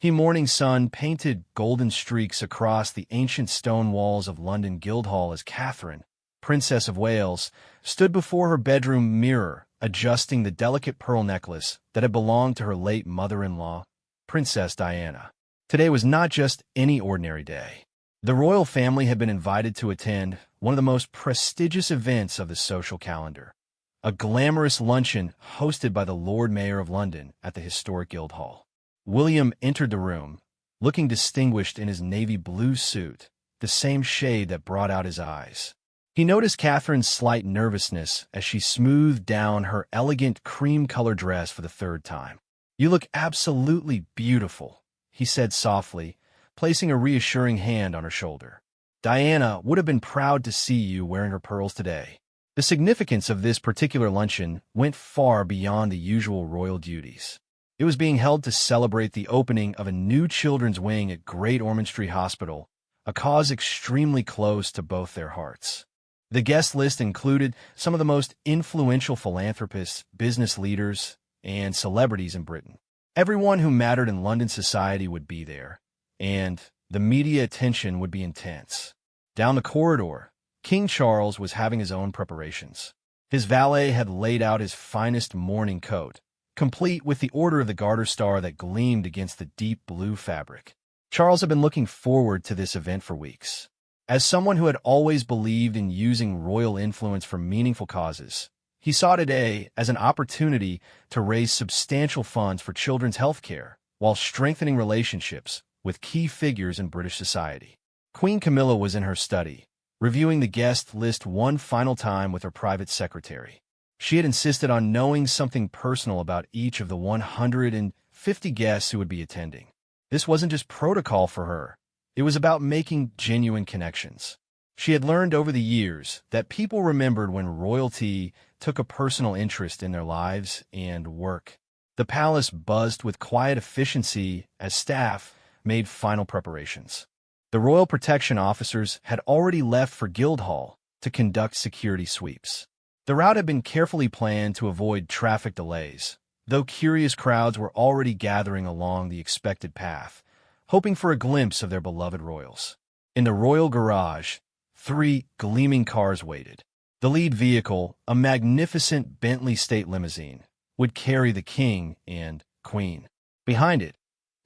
The morning sun painted golden streaks across the ancient stone walls of London Guildhall as Catherine, Princess of Wales, stood before her bedroom mirror, adjusting the delicate pearl necklace that had belonged to her late mother-in-law, Princess Diana. Today was not just any ordinary day. The royal family had been invited to attend one of the most prestigious events of the social calendar, a glamorous luncheon hosted by the Lord Mayor of London at the historic Guildhall. William entered the room, looking distinguished in his navy blue suit, the same shade that brought out his eyes. He noticed Catherine's slight nervousness as she smoothed down her elegant cream-colored dress for the third time. "You look absolutely beautiful," he said softly, placing a reassuring hand on her shoulder. "Diana would have been proud to see you wearing her pearls today." The significance of this particular luncheon went far beyond the usual royal duties. It was being held to celebrate the opening of a new children's wing at Great Ormond Street Hospital, a cause extremely close to both their hearts. The guest list included some of the most influential philanthropists, business leaders, and celebrities in Britain. Everyone who mattered in London society would be there, and the media attention would be intense. Down the corridor, King Charles was having his own preparations. His valet had laid out his finest mourning coat, complete with the Order of the Garter Star that gleamed against the deep blue fabric. Charles had been looking forward to this event for weeks. As someone who had always believed in using royal influence for meaningful causes, he saw today as an opportunity to raise substantial funds for children's health care while strengthening relationships with key figures in British society. Queen Camilla was in her study, reviewing the guest list one final time with her private secretary. She had insisted on knowing something personal about each of the 150 guests who would be attending. This wasn't just protocol for her. It was about making genuine connections. She had learned over the years that people remembered when royalty took a personal interest in their lives and work. The palace buzzed with quiet efficiency as staff made final preparations. The royal protection officers had already left for Guildhall to conduct security sweeps. The route had been carefully planned to avoid traffic delays, though curious crowds were already gathering along the expected path, hoping for a glimpse of their beloved royals. In the royal garage, 3 gleaming cars waited. The lead vehicle, a magnificent Bentley state limousine, would carry the king and queen. Behind it,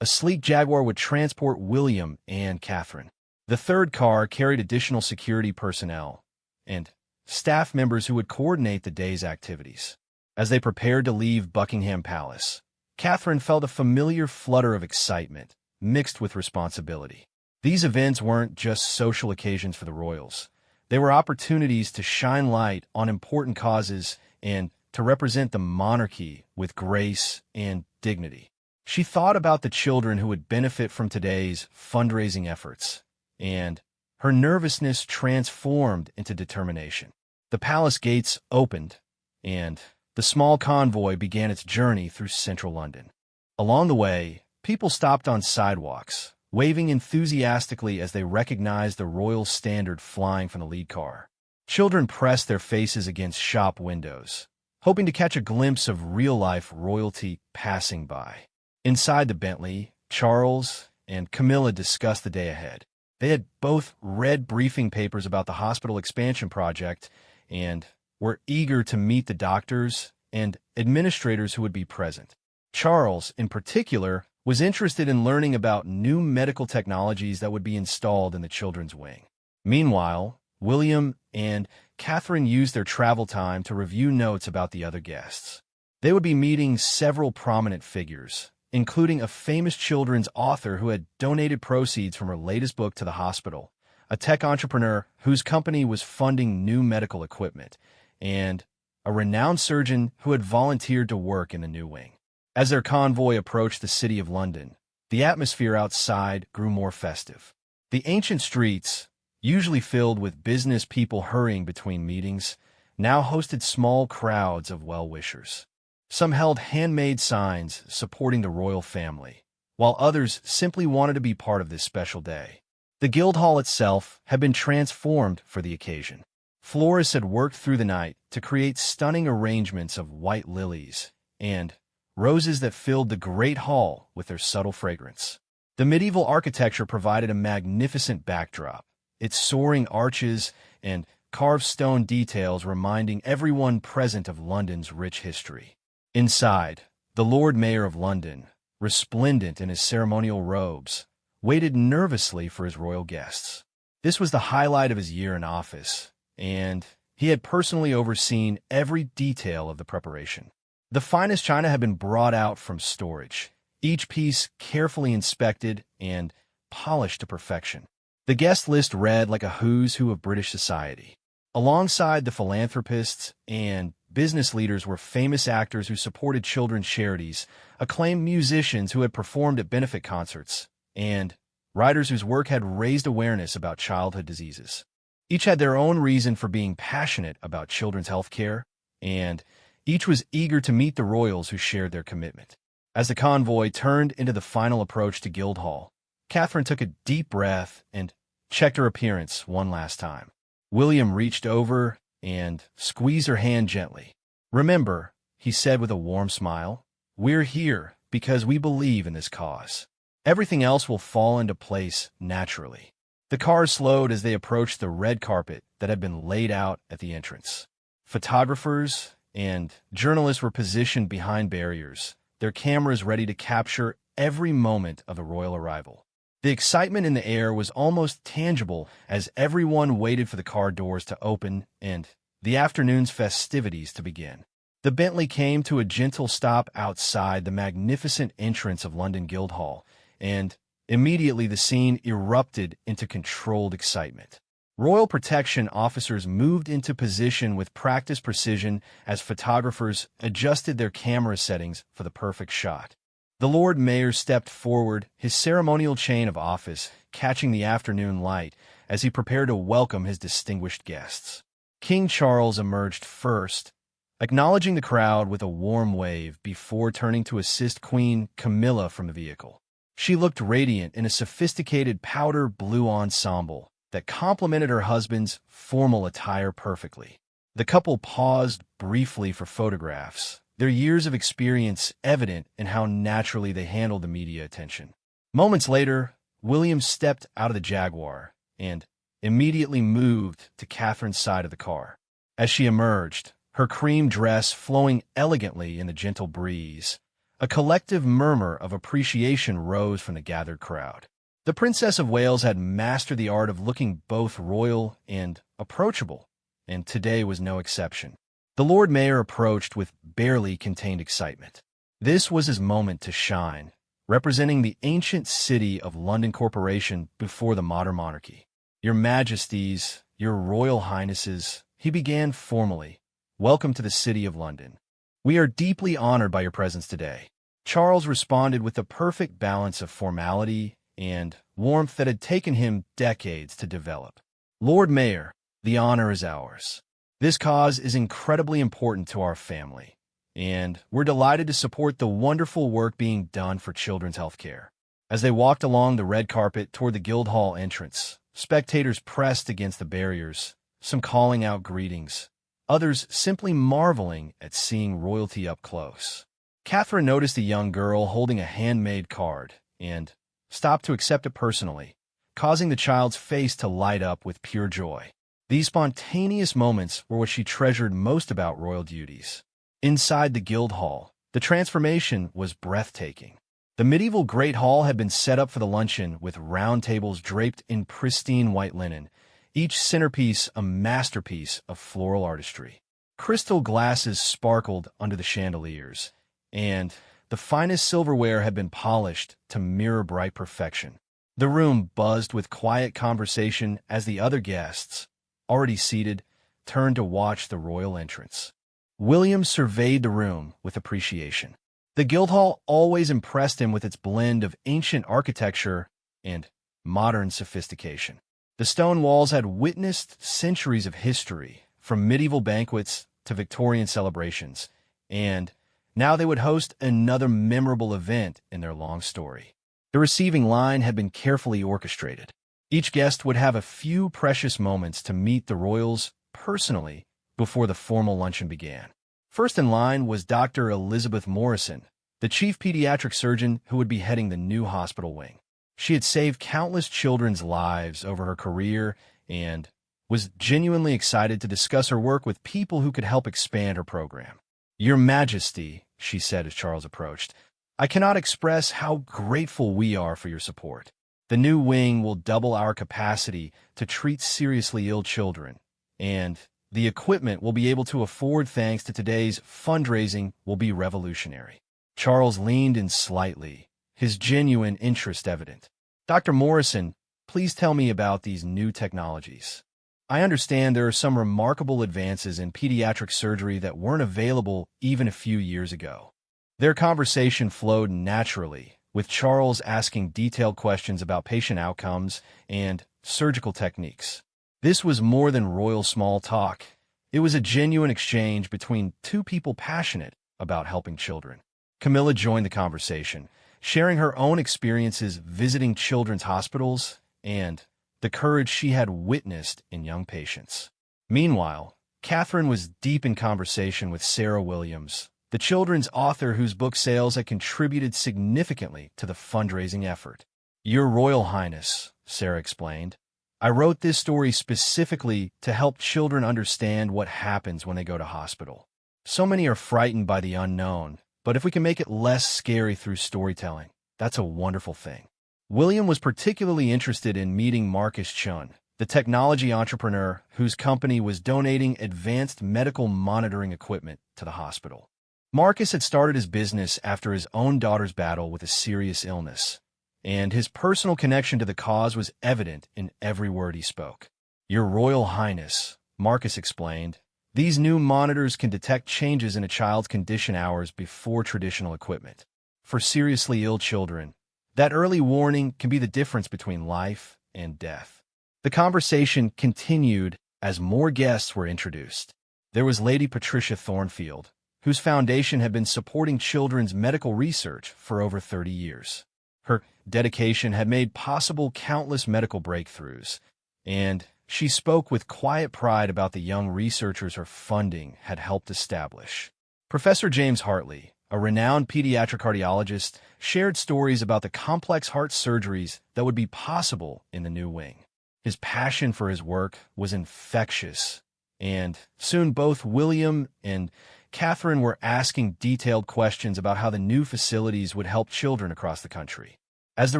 a sleek Jaguar would transport William and Catherine. The third car carried additional security personnel and staff members who would coordinate the day's activities. As they prepared to leave Buckingham Palace, Catherine felt a familiar flutter of excitement, mixed with responsibility. These events weren't just social occasions for the royals. They were opportunities to shine light on important causes and to represent the monarchy with grace and dignity. She thought about the children who would benefit from today's fundraising efforts, and her nervousness transformed into determination. The palace gates opened, and the small convoy began its journey through central London. Along the way, people stopped on sidewalks, waving enthusiastically as they recognized the royal standard flying from the lead car. Children pressed their faces against shop windows, hoping to catch a glimpse of real-life royalty passing by. Inside the Bentley, Charles and Camilla discussed the day ahead. They had both read briefing papers about the hospital expansion project and were eager to meet the doctors and administrators who would be present. Charles, in particular, was interested in learning about new medical technologies that would be installed in the children's wing. Meanwhile, William and Catherine used their travel time to review notes about the other guests. They would be meeting several prominent figures, including a famous children's author who had donated proceeds from her latest book to the hospital, a tech entrepreneur whose company was funding new medical equipment, and a renowned surgeon who had volunteered to work in the new wing. As their convoy approached the city of London, the atmosphere outside grew more festive. The ancient streets, usually filled with business people hurrying between meetings, now hosted small crowds of well-wishers. Some held handmade signs supporting the royal family, while others simply wanted to be part of this special day. The Guildhall itself had been transformed for the occasion. Florists had worked through the night to create stunning arrangements of white lilies and roses that filled the great hall with their subtle fragrance. The medieval architecture provided a magnificent backdrop, its soaring arches and carved stone details reminding everyone present of London's rich history. Inside, the Lord Mayor of London, resplendent in his ceremonial robes, waited nervously for his royal guests. This was the highlight of his year in office, and he had personally overseen every detail of the preparation. The finest china had been brought out from storage, each piece carefully inspected and polished to perfection. The guest list read like a who's who of British society. Alongside the philanthropists and business leaders were famous actors who supported children's charities, acclaimed musicians who had performed at benefit concerts, and writers whose work had raised awareness about childhood diseases. Each had their own reason for being passionate about children's health care, and each was eager to meet the royals who shared their commitment. As the convoy turned into the final approach to Guildhall, Catherine took a deep breath and checked her appearance one last time. William reached over and squeezed her hand gently. "Remember," he said with a warm smile, "we're here because we believe in this cause. Everything else will fall into place naturally." The cars slowed as they approached the red carpet that had been laid out at the entrance. Photographers and journalists were positioned behind barriers, their cameras ready to capture every moment of the royal arrival. The excitement in the air was almost tangible as everyone waited for the car doors to open and the afternoon's festivities to begin. The Bentley came to a gentle stop outside the magnificent entrance of London Guildhall, and immediately the scene erupted into controlled excitement. Royal protection officers moved into position with practiced precision as photographers adjusted their camera settings for the perfect shot. The Lord Mayor stepped forward, his ceremonial chain of office catching the afternoon light as he prepared to welcome his distinguished guests. King Charles emerged first, acknowledging the crowd with a warm wave before turning to assist Queen Camilla from the vehicle. She looked radiant in a sophisticated powder blue ensemble that complemented her husband's formal attire perfectly. The couple paused briefly for photographs, their years of experience evident in how naturally they handled the media attention. Moments later, William stepped out of the Jaguar and immediately moved to Catherine's side of the car. As she emerged, her cream dress flowing elegantly in the gentle breeze, a collective murmur of appreciation rose from the gathered crowd. The Princess of Wales had mastered the art of looking both royal and approachable, and today was no exception. The Lord Mayor approached with barely contained excitement. This was his moment to shine, representing the ancient city of London Corporation before the modern monarchy. "Your Majesties, your Royal Highnesses," he began formally, "welcome to the City of London. We are deeply honored by your presence today." Charles responded with the perfect balance of formality and warmth that had taken him decades to develop. "Lord Mayor, the honor is ours. This cause is incredibly important to our family, and we're delighted to support the wonderful work being done for children's health care." As they walked along the red carpet toward the Guildhall entrance, spectators pressed against the barriers, some calling out greetings, others simply marveling at seeing royalty up close. Catherine noticed a young girl holding a handmade card and stopped to accept it personally, causing the child's face to light up with pure joy. These spontaneous moments were what she treasured most about royal duties. Inside the Guildhall, the transformation was breathtaking. The medieval Great Hall had been set up for the luncheon with round tables draped in pristine white linen, each centerpiece a masterpiece of floral artistry. Crystal glasses sparkled under the chandeliers, and the finest silverware had been polished to mirror bright perfection. The room buzzed with quiet conversation as the other guests, already seated, turned to watch the royal entrance. William surveyed the room with appreciation. The Guildhall always impressed him with its blend of ancient architecture and modern sophistication. The stone walls had witnessed centuries of history, from medieval banquets to Victorian celebrations, and now they would host another memorable event in their long story. The receiving line had been carefully orchestrated. Each guest would have a few precious moments to meet the royals personally before the formal luncheon began. First in line was Dr. Elizabeth Morrison, the chief pediatric surgeon who would be heading the new hospital wing. She had saved countless children's lives over her career and was genuinely excited to discuss her work with people who could help expand her program. "Your Majesty," she said as Charles approached, "I cannot express how grateful we are for your support. The new wing will double our capacity to treat seriously ill children, and the equipment we'll be able to afford thanks to today's fundraising will be revolutionary." Charles leaned in slightly, his genuine interest evident. "Dr. Morrison, please tell me about these new technologies. I understand there are some remarkable advances in pediatric surgery that weren't available even a few years ago." Their conversation flowed naturally, with Charles asking detailed questions about patient outcomes and surgical techniques. This was more than royal small talk. It was a genuine exchange between two people passionate about helping children. Camilla joined the conversation, sharing her own experiences visiting children's hospitals and the courage she had witnessed in young patients. Meanwhile, Catherine was deep in conversation with Sarah Williams, the children's author whose book sales had contributed significantly to the fundraising effort. "Your Royal Highness," Sarah explained, "I wrote this story specifically to help children understand what happens when they go to hospital. So many are frightened by the unknown, but if we can make it less scary through storytelling, that's a wonderful thing." William was particularly interested in meeting Marcus Chun, the technology entrepreneur whose company was donating advanced medical monitoring equipment to the hospital. Marcus had started his business after his own daughter's battle with a serious illness, and his personal connection to the cause was evident in every word he spoke. "Your Royal Highness," Marcus explained, "these new monitors can detect changes in a child's condition hours before traditional equipment. For seriously ill children, that early warning can be the difference between life and death." The conversation continued as more guests were introduced. There was Lady Patricia Thornfield, whose foundation had been supporting children's medical research for over 30 years. Her dedication had made possible countless medical breakthroughs, and she spoke with quiet pride about the young researchers her funding had helped establish. Professor James Hartley, a renowned pediatric cardiologist, shared stories about the complex heart surgeries that would be possible in the new wing. His passion for his work was infectious, and soon both William and Catherine were asking detailed questions about how the new facilities would help children across the country. As the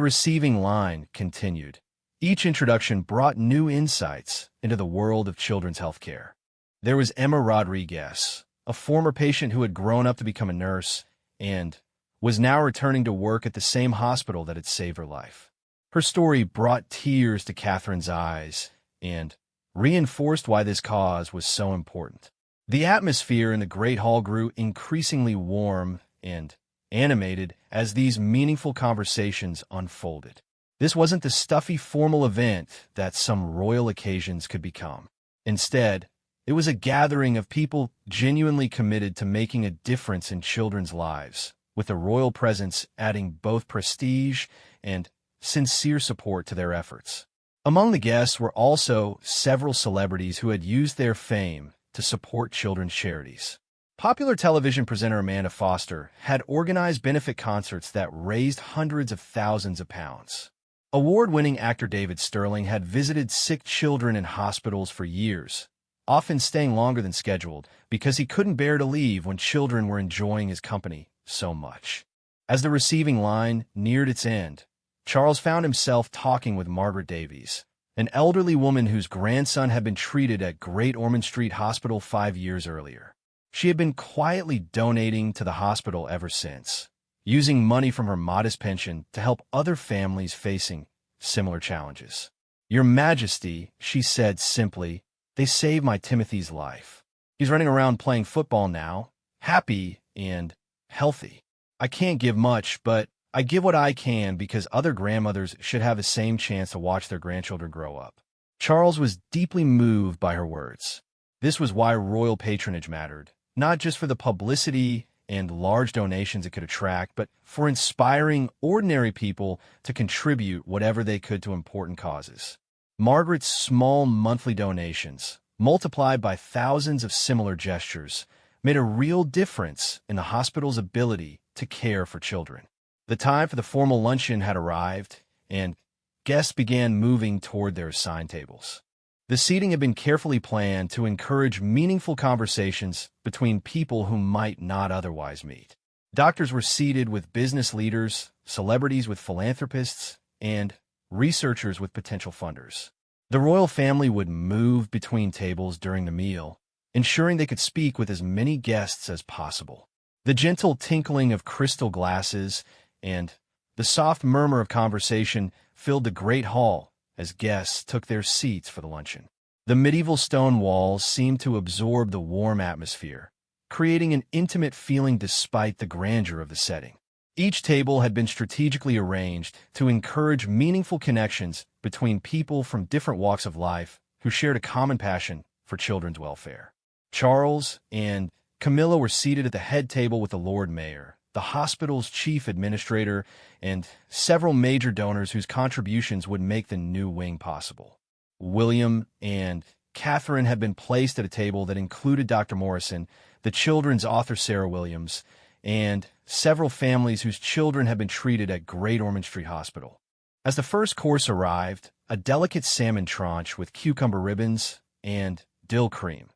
receiving line continued, each introduction brought new insights into the world of children's healthcare. There was Emma Rodriguez, a former patient who had grown up to become a nurse and was now returning to work at the same hospital that had saved her life. Her story brought tears to Catherine's eyes and reinforced why this cause was so important. The atmosphere in the Great Hall grew increasingly warm and animated as these meaningful conversations unfolded. This wasn't the stuffy formal event that some royal occasions could become. Instead, it was a gathering of people genuinely committed to making a difference in children's lives, with the royal presence adding both prestige and sincere support to their efforts. Among the guests were also several celebrities who had used their fame to support children's charities. Popular television presenter Amanda Foster had organized benefit concerts that raised hundreds of thousands of pounds. Award-winning actor David Sterling had visited sick children in hospitals for years, often staying longer than scheduled because he couldn't bear to leave when children were enjoying his company so much. As the receiving line neared its end, Charles found himself talking with Margaret Davies, an elderly woman whose grandson had been treated at Great Ormond Street Hospital 5 years earlier. She had been quietly donating to the hospital ever since, using money from her modest pension to help other families facing similar challenges. "Your Majesty," she said simply, "they saved my Timothy's life. He's running around playing football now, happy and healthy. I can't give much, but I give what I can because other grandmothers should have the same chance to watch their grandchildren grow up." Charles was deeply moved by her words. This was why royal patronage mattered, not just for the publicity and large donations it could attract, but for inspiring ordinary people to contribute whatever they could to important causes. Margaret's small monthly donations, multiplied by thousands of similar gestures, made a real difference in the hospital's ability to care for children. The time for the formal luncheon had arrived, and guests began moving toward their assigned tables. The seating had been carefully planned to encourage meaningful conversations between people who might not otherwise meet. Doctors were seated with business leaders, celebrities with philanthropists, and researchers with potential funders. The royal family would move between tables during the meal, ensuring they could speak with as many guests as possible. The gentle tinkling of crystal glasses and the soft murmur of conversation filled the great hall as guests took their seats for the luncheon. The medieval stone walls seemed to absorb the warm atmosphere, creating an intimate feeling despite the grandeur of the setting. Each table had been strategically arranged to encourage meaningful connections between people from different walks of life who shared a common passion for children's welfare. Charles and Camilla were seated at the head table with the Lord Mayor, the hospital's chief administrator, and several major donors whose contributions would make the new wing possible. William and Catherine had been placed at a table that included Dr. Morrison, the children's author Sarah Williams, and several families whose children had been treated at Great Ormond Street Hospital. As the first course arrived, a delicate salmon tranche with cucumber ribbons and dill cream,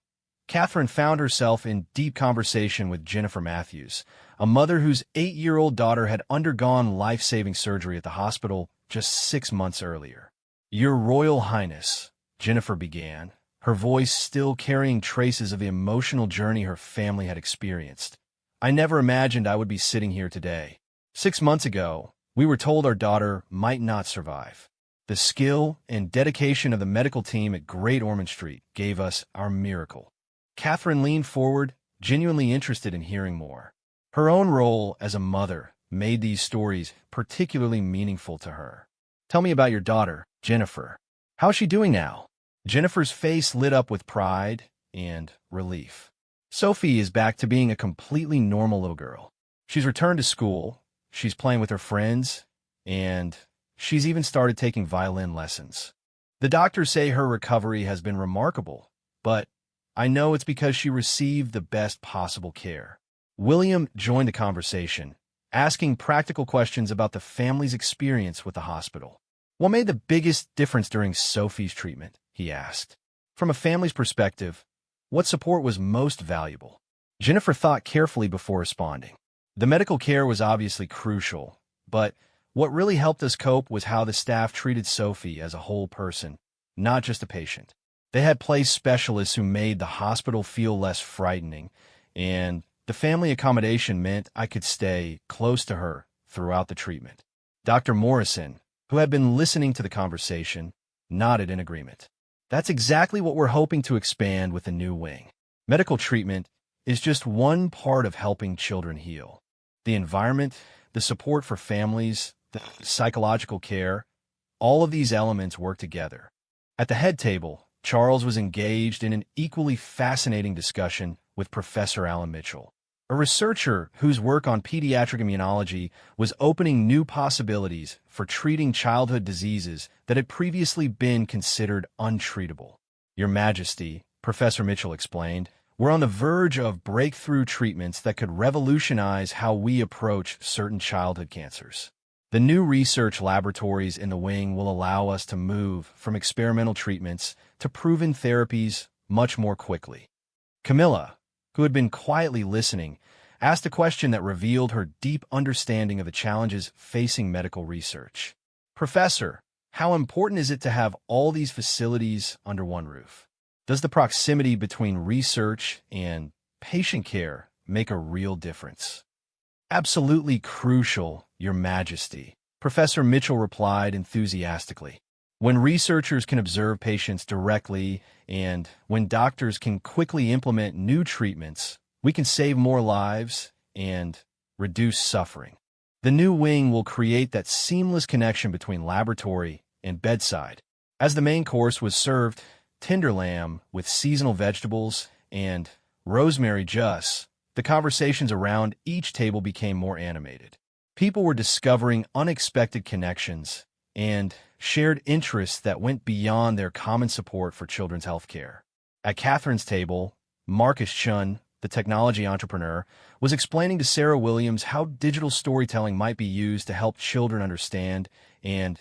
Catherine found herself in deep conversation with Jennifer Matthews, a mother whose 8-year-old daughter had undergone life-saving surgery at the hospital just 6 months earlier. "Your Royal Highness," Jennifer began, her voice still carrying traces of the emotional journey her family had experienced. "I never imagined I would be sitting here today. 6 months ago, we were told our daughter might not survive. The skill and dedication of the medical team at Great Ormond Street gave us our miracle." Catherine leaned forward, genuinely interested in hearing more. Her own role as a mother made these stories particularly meaningful to her. "Tell me about your daughter, Jennifer. How's she doing now?" Jennifer's face lit up with pride and relief. "Sophie is back to being a completely normal little girl. She's returned to school, she's playing with her friends, and she's even started taking violin lessons. The doctors say her recovery has been remarkable, but I know it's because she received the best possible care." William joined the conversation, asking practical questions about the family's experience with the hospital. "What made the biggest difference during Sophie's treatment?" he asked. "From a family's perspective, what support was most valuable?" Jennifer thought carefully before responding. "The medical care was obviously crucial, but what really helped us cope was how the staff treated Sophie as a whole person, not just a patient. They had placed specialists who made the hospital feel less frightening, and the family accommodation meant I could stay close to her throughout the treatment." Dr. Morrison, who had been listening to the conversation, nodded in agreement. "That's exactly what we're hoping to expand with the new wing. Medical treatment is just one part of helping children heal. The environment, the support for families, the psychological care, all of these elements work together." At the head table, Charles was engaged in an equally fascinating discussion with Professor Alan Mitchell, a researcher whose work on pediatric immunology was opening new possibilities for treating childhood diseases that had previously been considered untreatable. "Your Majesty," Professor Mitchell explained, "we're on the verge of breakthrough treatments that could revolutionize how we approach certain childhood cancers. The new research laboratories in the wing will allow us to move from experimental treatments to proven therapies much more quickly." Camilla, who had been quietly listening, asked a question that revealed her deep understanding of the challenges facing medical research. "Professor, how important is it to have all these facilities under one roof? Does the proximity between research and patient care make a real difference?" "Absolutely crucial, Your Majesty," Professor Mitchell replied enthusiastically. "When researchers can observe patients directly and when doctors can quickly implement new treatments, we can save more lives and reduce suffering. The new wing will create that seamless connection between laboratory and bedside." As the main course was served, tender lamb with seasonal vegetables and rosemary juice, the conversations around each table became more animated. People were discovering unexpected connections and shared interests that went beyond their common support for children's health care. At Catherine's table, Marcus Chun, the technology entrepreneur, was explaining to Sarah Williams how digital storytelling might be used to help children understand and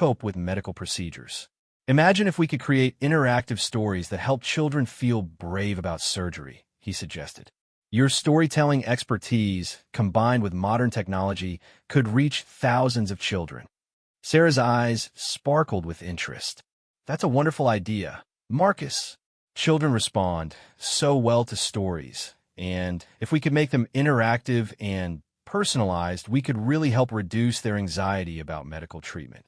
cope with medical procedures. Imagine if we could create interactive stories that help children feel brave about surgery, he suggested. Your storytelling expertise, combined with modern technology, could reach thousands of children. Sarah's eyes sparkled with interest. That's a wonderful idea, Marcus. Children respond so well to stories, and if we could make them interactive and personalized, we could really help reduce their anxiety about medical treatment.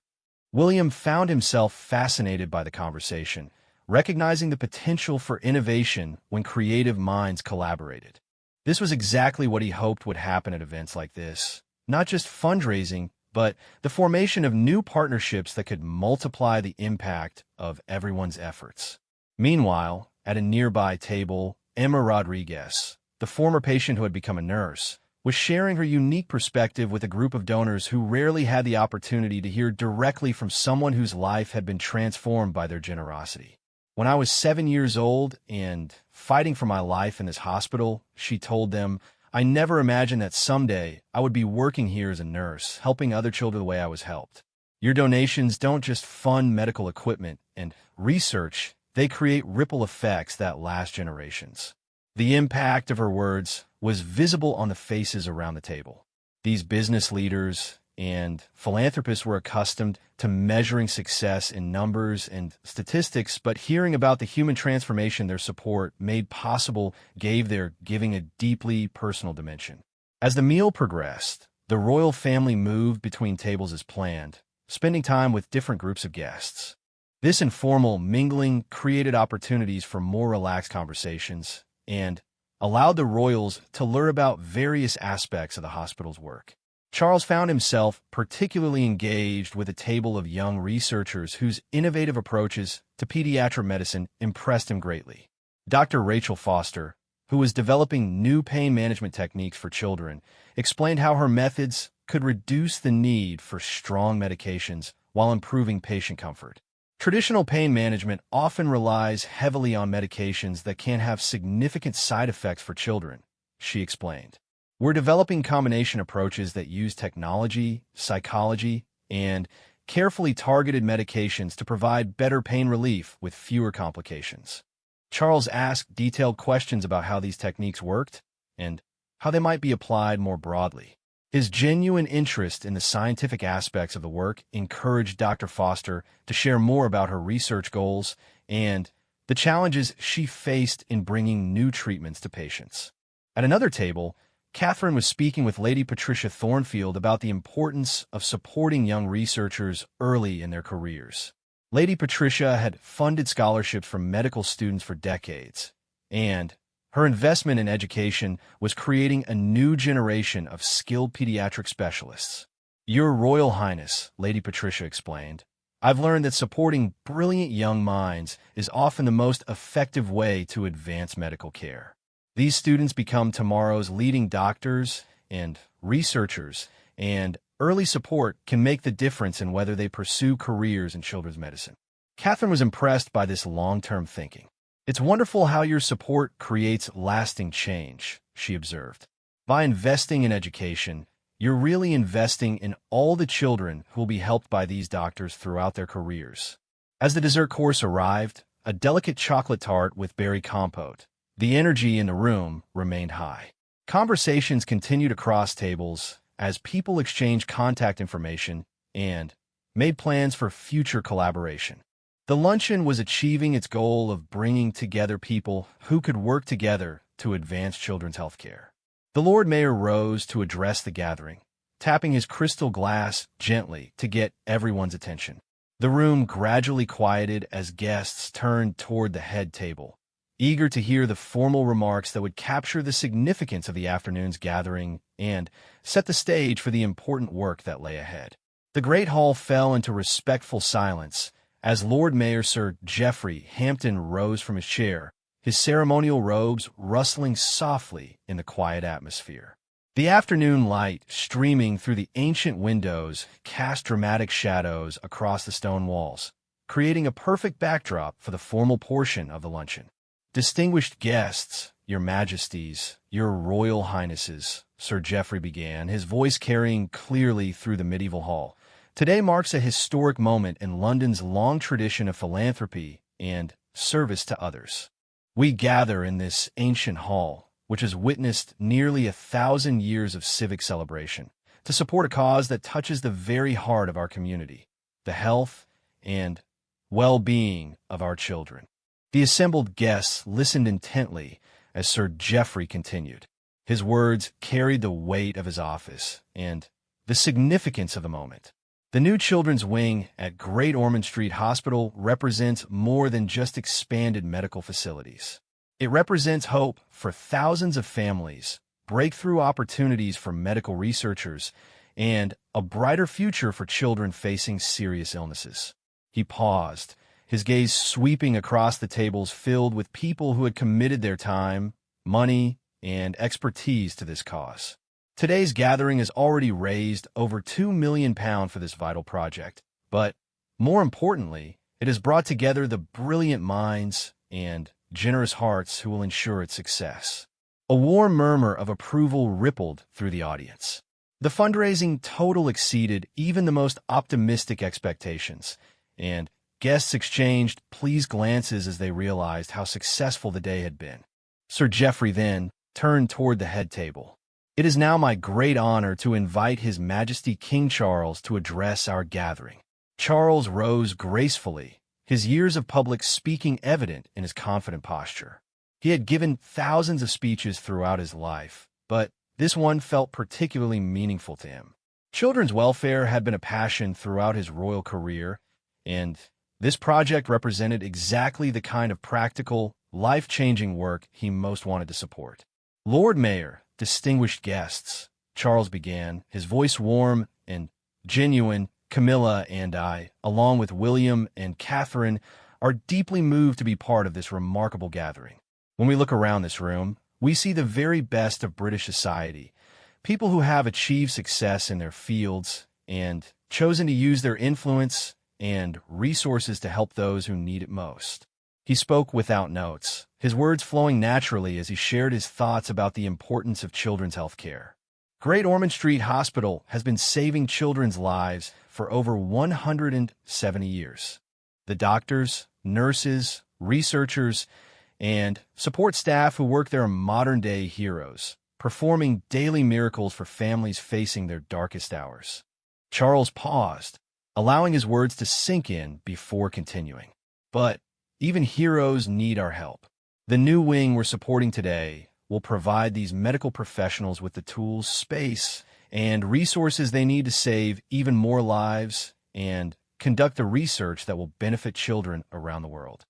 William found himself fascinated by the conversation, recognizing the potential for innovation when creative minds collaborated. This was exactly what he hoped would happen at events like this. Not just fundraising, but the formation of new partnerships that could multiply the impact of everyone's efforts. Meanwhile, at a nearby table, Emma Rodriguez, the former patient who had become a nurse, was sharing her unique perspective with a group of donors who rarely had the opportunity to hear directly from someone whose life had been transformed by their generosity. When I was 7 years old and fighting for my life in this hospital, she told them, I never imagined that someday I would be working here as a nurse, helping other children the way I was helped. Your donations don't just fund medical equipment and research, they create ripple effects that last generations. The impact of her words was visible on the faces around the table. These business leaders and philanthropists were accustomed to measuring success in numbers and statistics, but hearing about the human transformation their support made possible gave their giving a deeply personal dimension. As the meal progressed, the royal family moved between tables as planned, spending time with different groups of guests. This informal mingling created opportunities for more relaxed conversations and allowed the royals to learn about various aspects of the hospital's work. Charles found himself particularly engaged with a table of young researchers whose innovative approaches to pediatric medicine impressed him greatly. Dr. Rachel Foster, who was developing new pain management techniques for children, explained how her methods could reduce the need for strong medications while improving patient comfort. Traditional pain management often relies heavily on medications that can have significant side effects for children, she explained. We're developing combination approaches that use technology, psychology, and carefully targeted medications to provide better pain relief with fewer complications. Charles asked detailed questions about how these techniques worked and how they might be applied more broadly. His genuine interest in the scientific aspects of the work encouraged Dr. Foster to share more about her research goals and the challenges she faced in bringing new treatments to patients. At another table, Catherine was speaking with Lady Patricia Thornfield about the importance of supporting young researchers early in their careers. Lady Patricia had funded scholarships for medical students for decades, and her investment in education was creating a new generation of skilled pediatric specialists. Your Royal Highness, Lady Patricia explained, I've learned that supporting brilliant young minds is often the most effective way to advance medical care. These students become tomorrow's leading doctors and researchers, and early support can make the difference in whether they pursue careers in children's medicine. Catherine was impressed by this long-term thinking. It's wonderful how your support creates lasting change, she observed. By investing in education, you're really investing in all the children who will be helped by these doctors throughout their careers. As the dessert course arrived, a delicate chocolate tart with berry compote, the energy in the room remained high. Conversations continued across tables as people exchanged contact information and made plans for future collaboration. The luncheon was achieving its goal of bringing together people who could work together to advance children's health care. The Lord Mayor rose to address the gathering, tapping his crystal glass gently to get everyone's attention. The room gradually quieted as guests turned toward the head table, eager to hear the formal remarks that would capture the significance of the afternoon's gathering and set the stage for the important work that lay ahead. The great hall fell into respectful silence as Lord Mayor Sir Geoffrey Hampton rose from his chair, his ceremonial robes rustling softly in the quiet atmosphere. The afternoon light streaming through the ancient windows cast dramatic shadows across the stone walls, creating a perfect backdrop for the formal portion of the luncheon. Distinguished guests, your majesties, your royal highnesses, Sir Geoffrey began, his voice carrying clearly through the medieval hall. Today marks a historic moment in London's long tradition of philanthropy and service to others. We gather in this ancient hall, which has witnessed nearly 1,000 years of civic celebration, to support a cause that touches the very heart of our community, the health and well-being of our children. The assembled guests listened intently as Sir Geoffrey continued. His words carried the weight of his office and the significance of the moment. The new children's wing at Great Ormond Street Hospital represents more than just expanded medical facilities. It represents hope for thousands of families, breakthrough opportunities for medical researchers, and a brighter future for children facing serious illnesses. He paused, his gaze sweeping across the tables filled with people who had committed their time, money, and expertise to this cause. Today's gathering has already raised over £2 million for this vital project, but more importantly, it has brought together the brilliant minds and generous hearts who will ensure its success. A warm murmur of approval rippled through the audience. The fundraising total exceeded even the most optimistic expectations, and guests exchanged pleased glances as they realized how successful the day had been. Sir Geoffrey then turned toward the head table. It is now my great honor to invite His Majesty King Charles to address our gathering. Charles rose gracefully, his years of public speaking evident in his confident posture. He had given thousands of speeches throughout his life, but this one felt particularly meaningful to him. Children's welfare had been a passion throughout his royal career, and this project represented exactly the kind of practical, life-changing work he most wanted to support. Lord Mayor, distinguished guests, Charles began, his voice warm and genuine. Camilla and I, along with William and Catherine, are deeply moved to be part of this remarkable gathering. When we look around this room, we see the very best of British society, people who have achieved success in their fields and chosen to use their influence and resources to help those who need it most. He spoke without notes, his words flowing naturally as he shared his thoughts about the importance of children's health care. Great Ormond Street Hospital has been saving children's lives for over 170 years. The doctors, nurses, researchers, and support staff who work there are modern-day heroes, performing daily miracles for families facing their darkest hours. Charles paused, allowing his words to sink in before continuing. But even heroes need our help. The new wing we're supporting today will provide these medical professionals with the tools, space, and resources they need to save even more lives and conduct the research that will benefit children around the world.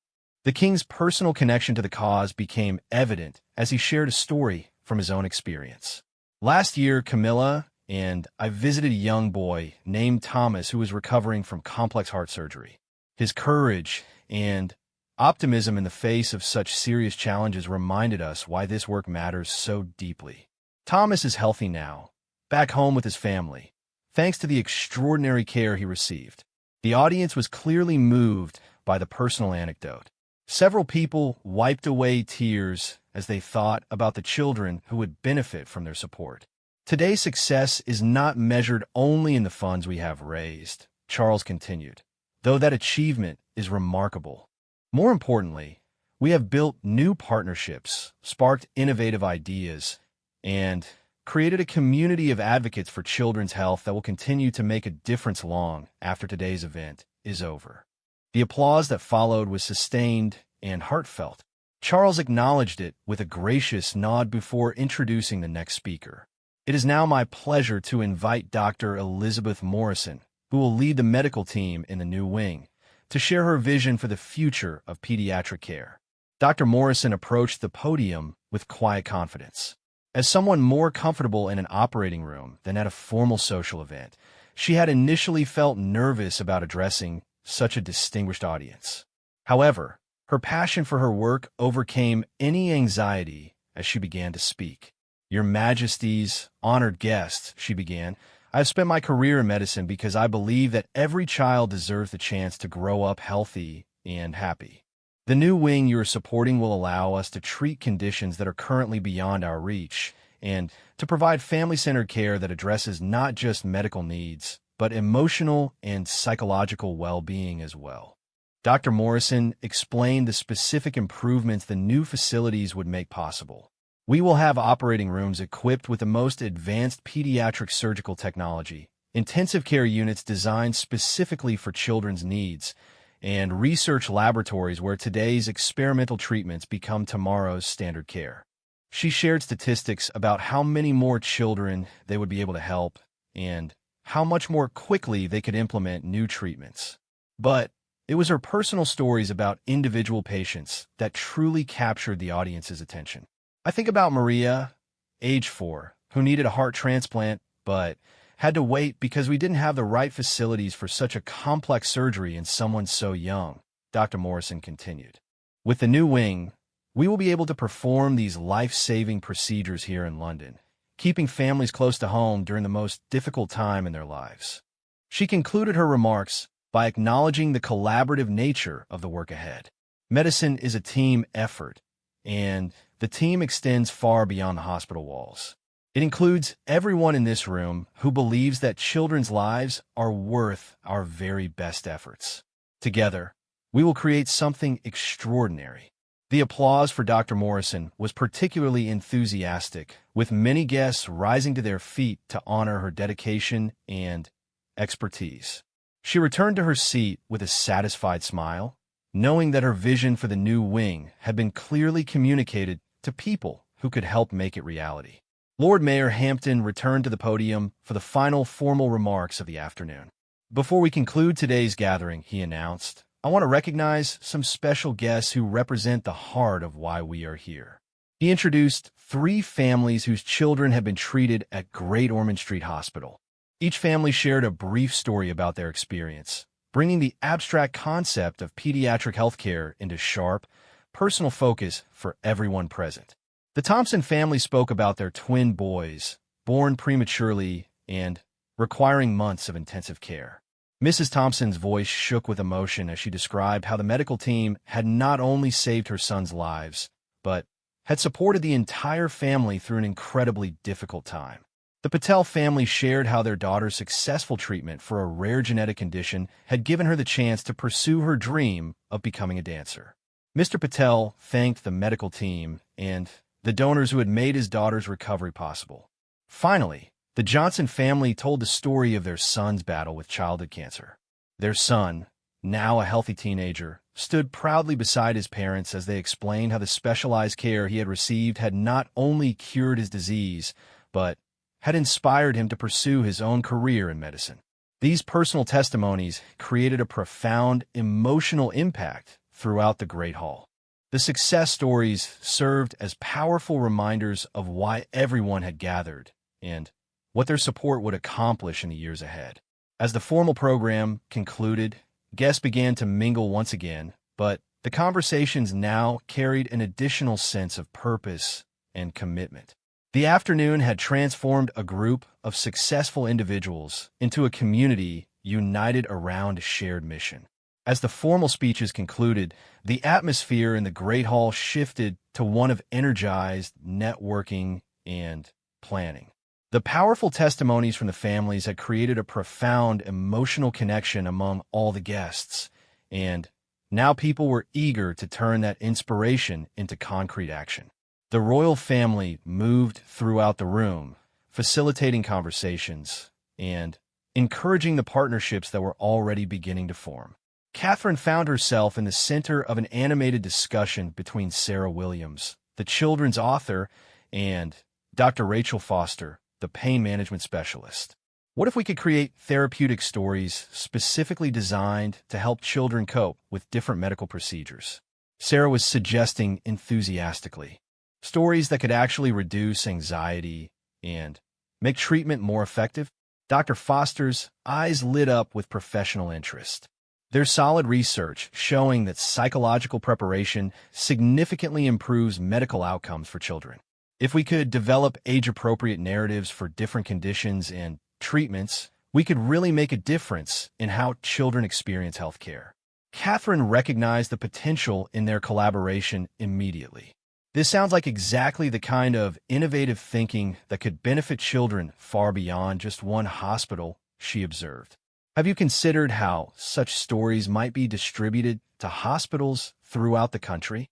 The King's personal connection to the cause became evident as he shared a story from his own experience. Last year, Camilla and I visited a young boy named Thomas who was recovering from complex heart surgery. His courage and optimism in the face of such serious challenges reminded us why this work matters so deeply. Thomas is healthy now, back home with his family, thanks to the extraordinary care he received. The audience was clearly moved by the personal anecdote. Several people wiped away tears as they thought about the children who would benefit from their support. Today's success is not measured only in the funds we have raised, Charles continued, though that achievement is remarkable. More importantly, we have built new partnerships, sparked innovative ideas, and created a community of advocates for children's health that will continue to make a difference long after today's event is over. The applause that followed was sustained and heartfelt. Charles acknowledged it with a gracious nod before introducing the next speaker. It is now my pleasure to invite Dr. Elizabeth Morrison, who will lead the medical team in the new wing, to share her vision for the future of pediatric care. Dr. Morrison approached the podium with quiet confidence. As someone more comfortable in an operating room than at a formal social event, she had initially felt nervous about addressing such a distinguished audience. However, her passion for her work overcame any anxiety as she began to speak. "Your Majesty's honored guests," she began, "I've spent my career in medicine because I believe that every child deserves the chance to grow up healthy and happy. The new wing you are supporting will allow us to treat conditions that are currently beyond our reach and to provide family-centered care that addresses not just medical needs, but emotional and psychological well-being as well. Dr. Morrison explained the specific improvements the new facilities would make possible. We will have operating rooms equipped with the most advanced pediatric surgical technology, intensive care units designed specifically for children's needs, and research laboratories where today's experimental treatments become tomorrow's standard care. She shared statistics about how many more children they would be able to help and how much more quickly they could implement new treatments. But it was her personal stories about individual patients that truly captured the audience's attention. I think about Maria, age 4, who needed a heart transplant but had to wait because we didn't have the right facilities for such a complex surgery in someone so young, Dr. Morrison continued. With the new wing, we will be able to perform these life-saving procedures here in London, keeping families close to home during the most difficult time in their lives. She concluded her remarks by acknowledging the collaborative nature of the work ahead. Medicine is a team effort, and the team extends far beyond the hospital walls. It includes everyone in this room who believes that children's lives are worth our very best efforts. Together, we will create something extraordinary. The applause for Dr. Morrison was particularly enthusiastic, with many guests rising to their feet to honor her dedication and expertise. She returned to her seat with a satisfied smile, knowing that her vision for the new wing had been clearly communicated to people who could help make it reality. Lord Mayor Hampton returned to the podium for the final formal remarks of the afternoon. Before we conclude today's gathering, he announced, I want to recognize some special guests who represent the heart of why we are here. He introduced 3 families whose children have been treated at Great Ormond Street Hospital. Each family shared a brief story about their experience, bringing the abstract concept of pediatric healthcare into sharp, personal focus for everyone present. The Thompson family spoke about their twin boys, born prematurely and requiring months of intensive care. Mrs. Thompson's voice shook with emotion as she described how the medical team had not only saved her son's lives, but had supported the entire family through an incredibly difficult time. The Patel family shared how their daughter's successful treatment for a rare genetic condition had given her the chance to pursue her dream of becoming a dancer. Mr. Patel thanked the medical team and the donors who had made his daughter's recovery possible. Finally, the Johnson family told the story of their son's battle with childhood cancer. Their son, now a healthy teenager, stood proudly beside his parents as they explained how the specialized care he had received had not only cured his disease, but had inspired him to pursue his own career in medicine. These personal testimonies created a profound emotional impact throughout the Great Hall. The success stories served as powerful reminders of why everyone had gathered and what their support would accomplish in the years ahead. As the formal program concluded, guests began to mingle once again, but the conversations now carried an additional sense of purpose and commitment. The afternoon had transformed a group of successful individuals into a community united around a shared mission. As the formal speeches concluded, the atmosphere in the Great Hall shifted to one of energized networking and planning. The powerful testimonies from the families had created a profound emotional connection among all the guests, and now people were eager to turn that inspiration into concrete action. The royal family moved throughout the room, facilitating conversations and encouraging the partnerships that were already beginning to form. Catherine found herself in the center of an animated discussion between Sarah Williams, the children's author, and Dr. Rachel Foster, the pain management specialist. What if we could create therapeutic stories specifically designed to help children cope with different medical procedures? Sarah was suggesting enthusiastically. Stories that could actually reduce anxiety and make treatment more effective? Dr. Foster's eyes lit up with professional interest. There's solid research showing that psychological preparation significantly improves medical outcomes for children. If we could develop age-appropriate narratives for different conditions and treatments, we could really make a difference in how children experience healthcare. Catherine recognized the potential in their collaboration immediately. This sounds like exactly the kind of innovative thinking that could benefit children far beyond just one hospital, she observed. Have you considered how such stories might be distributed to hospitals throughout the country?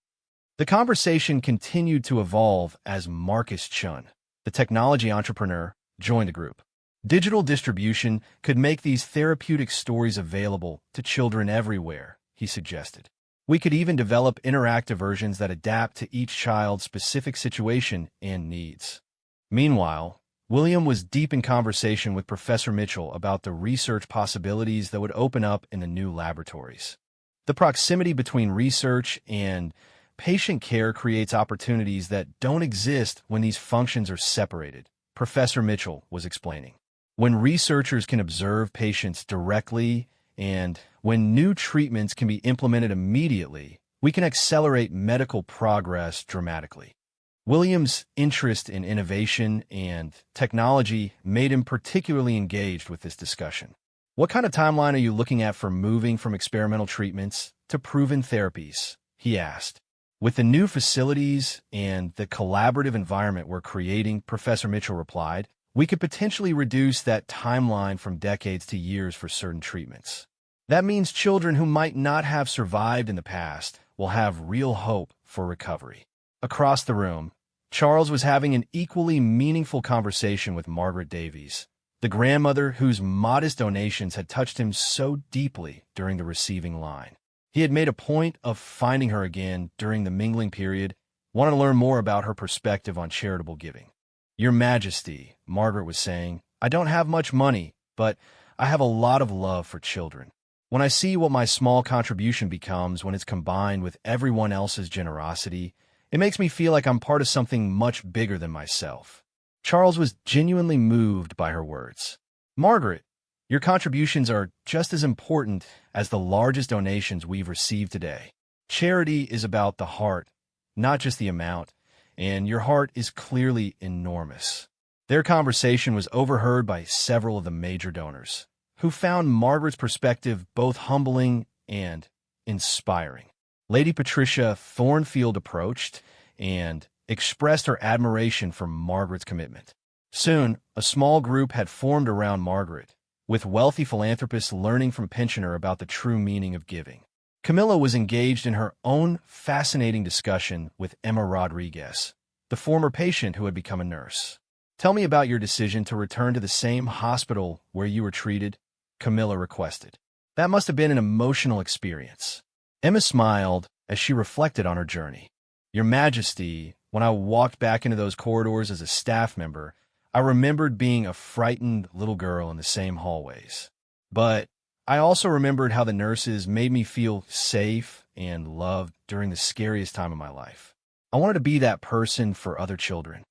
The conversation continued to evolve as Marcus Chun, the technology entrepreneur, joined the group. Digital distribution could make these therapeutic stories available to children everywhere, he suggested. We could even develop interactive versions that adapt to each child's specific situation and needs. Meanwhile, William was deep in conversation with Professor Mitchell about the research possibilities that would open up in the new laboratories. The proximity between research and patient care creates opportunities that don't exist when these functions are separated, Professor Mitchell was explaining. When researchers can observe patients directly and when new treatments can be implemented immediately, we can accelerate medical progress dramatically. William's interest in innovation and technology made him particularly engaged with this discussion. What kind of timeline are you looking at for moving from experimental treatments to proven therapies? He asked. With the new facilities and the collaborative environment we're creating, Professor Mitchell replied, we could potentially reduce that timeline from decades to years for certain treatments. That means children who might not have survived in the past will have real hope for recovery. Across the room, Charles was having an equally meaningful conversation with Margaret Davies, the grandmother whose modest donations had touched him so deeply during the receiving line. He had made a point of finding her again during the mingling period, wanted to learn more about her perspective on charitable giving. Your Majesty, Margaret was saying, I don't have much money, but I have a lot of love for children. When I see what my small contribution becomes when it's combined with everyone else's generosity, it makes me feel like I'm part of something much bigger than myself. Charles was genuinely moved by her words. Margaret, your contributions are just as important as the largest donations we've received today. Charity is about the heart, not just the amount, and your heart is clearly enormous. Their conversation was overheard by several of the major donors, who found Margaret's perspective both humbling and inspiring. Lady Patricia Thornfield approached and expressed her admiration for Margaret's commitment. Soon, a small group had formed around Margaret, with wealthy philanthropists learning from pensioner about the true meaning of giving. Camilla was engaged in her own fascinating discussion with Emma Rodriguez, the former patient who had become a nurse. Tell me about your decision to return to the same hospital where you were treated, Camilla requested. That must have been an emotional experience. Emma smiled as she reflected on her journey. Your Majesty, when I walked back into those corridors as a staff member, I remembered being a frightened little girl in the same hallways. But I also remembered how the nurses made me feel safe and loved during the scariest time of my life. I wanted to be that person for other children.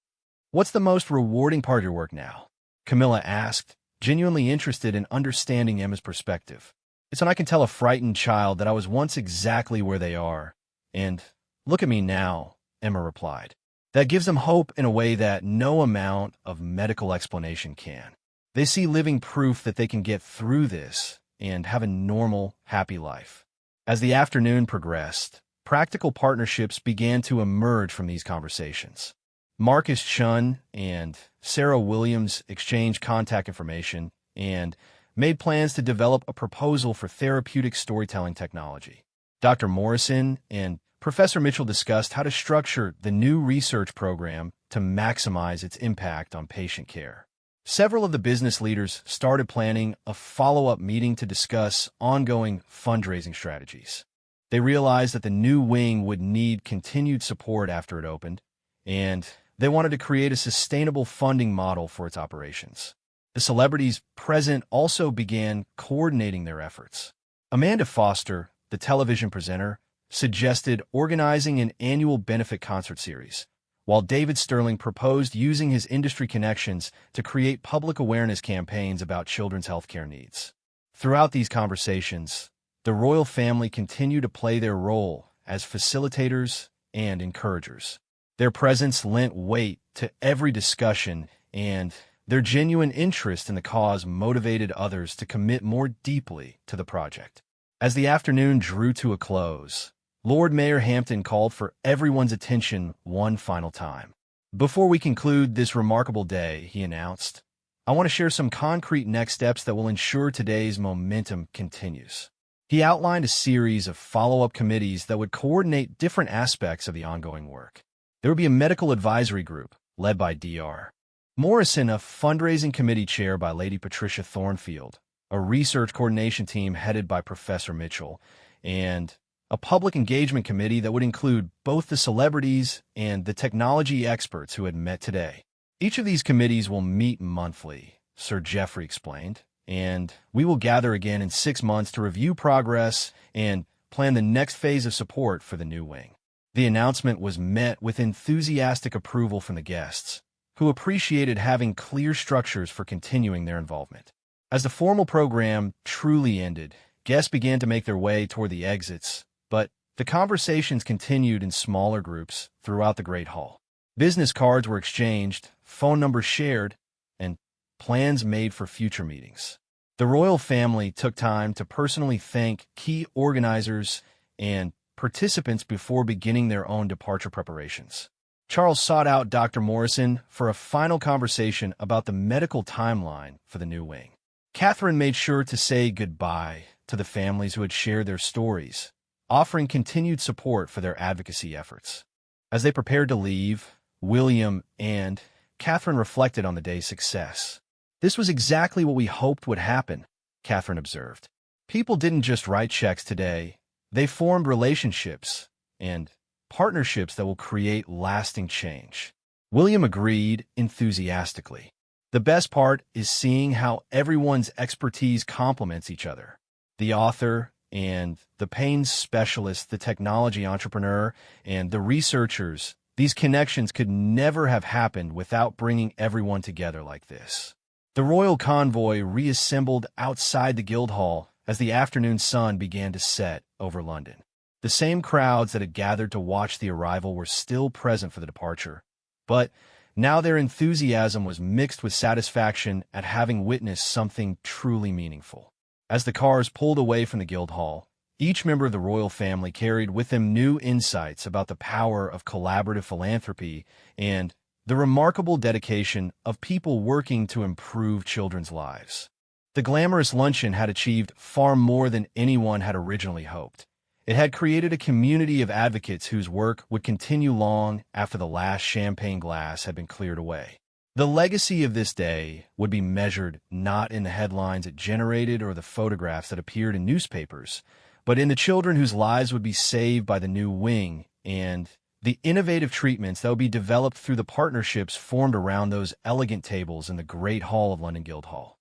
What's the most rewarding part of your work now? Camilla asked, genuinely interested in understanding Emma's perspective. It's when I can tell a frightened child that I was once exactly where they are. And look at me now, Emma replied. That gives them hope in a way that no amount of medical explanation can. They see living proof that they can get through this and have a normal, happy life. As the afternoon progressed, practical partnerships began to emerge from these conversations. Marcus Chun and Sarah Williams exchanged contact information and made plans to develop a proposal for therapeutic storytelling technology. Dr. Morrison and Professor Mitchell discussed how to structure the new research program to maximize its impact on patient care. Several of the business leaders started planning a follow-up meeting to discuss ongoing fundraising strategies. They realized that the new wing would need continued support after it opened, and they wanted to create a sustainable funding model for its operations. The celebrities present also began coordinating their efforts. Amanda Foster, the television presenter, suggested organizing an annual benefit concert series, while David Sterling proposed using his industry connections to create public awareness campaigns about children's healthcare needs. Throughout these conversations, the royal family continued to play their role as facilitators and encouragers. Their presence lent weight to every discussion, and their genuine interest in the cause motivated others to commit more deeply to the project. As the afternoon drew to a close, Lord Mayor Hampton called for everyone's attention one final time. Before we conclude this remarkable day, he announced, I want to share some concrete next steps that will ensure today's momentum continues. He outlined a series of follow-up committees that would coordinate different aspects of the ongoing work. There would be a medical advisory group, led by Dr. Morrison, a fundraising committee chaired by Lady Patricia Thornfield, a research coordination team headed by Professor Mitchell, and a public engagement committee that would include both the celebrities and the technology experts who had met today. Each of these committees will meet monthly, Sir Geoffrey explained, and we will gather again in 6 months to review progress and plan the next phase of support for the new wing. The announcement was met with enthusiastic approval from the guests, who appreciated having clear structures for continuing their involvement. As the formal program truly ended, guests began to make their way toward the exits, but the conversations continued in smaller groups throughout the Great Hall. Business cards were exchanged, phone numbers shared, and plans made for future meetings. The royal family took time to personally thank key organizers and participants before beginning their own departure preparations. Charles sought out Dr. Morrison for a final conversation about the medical timeline for the new wing. Catherine made sure to say goodbye to the families who had shared their stories, offering continued support for their advocacy efforts. As they prepared to leave, William and Catherine reflected on the day's success. "This was exactly what we hoped would happen," Catherine observed. "People didn't just write checks today. They formed relationships and partnerships that will create lasting change." William agreed enthusiastically. "The best part is seeing how everyone's expertise complements each other. The author and the pain specialist, the technology entrepreneur, and the researchers. These connections could never have happened without bringing everyone together like this." The royal convoy reassembled outside the Guildhall as the afternoon sun began to set over London. The same crowds that had gathered to watch the arrival were still present for the departure, but now their enthusiasm was mixed with satisfaction at having witnessed something truly meaningful. As the cars pulled away from the Guildhall, each member of the royal family carried with them new insights about the power of collaborative philanthropy and the remarkable dedication of people working to improve children's lives. The Glamorous Luncheon had achieved far more than anyone had originally hoped. It had created a community of advocates whose work would continue long after the last champagne glass had been cleared away. The legacy of this day would be measured not in the headlines it generated or the photographs that appeared in newspapers, but in the children whose lives would be saved by the new wing and the innovative treatments that would be developed through the partnerships formed around those elegant tables in the Great Hall of London Guildhall.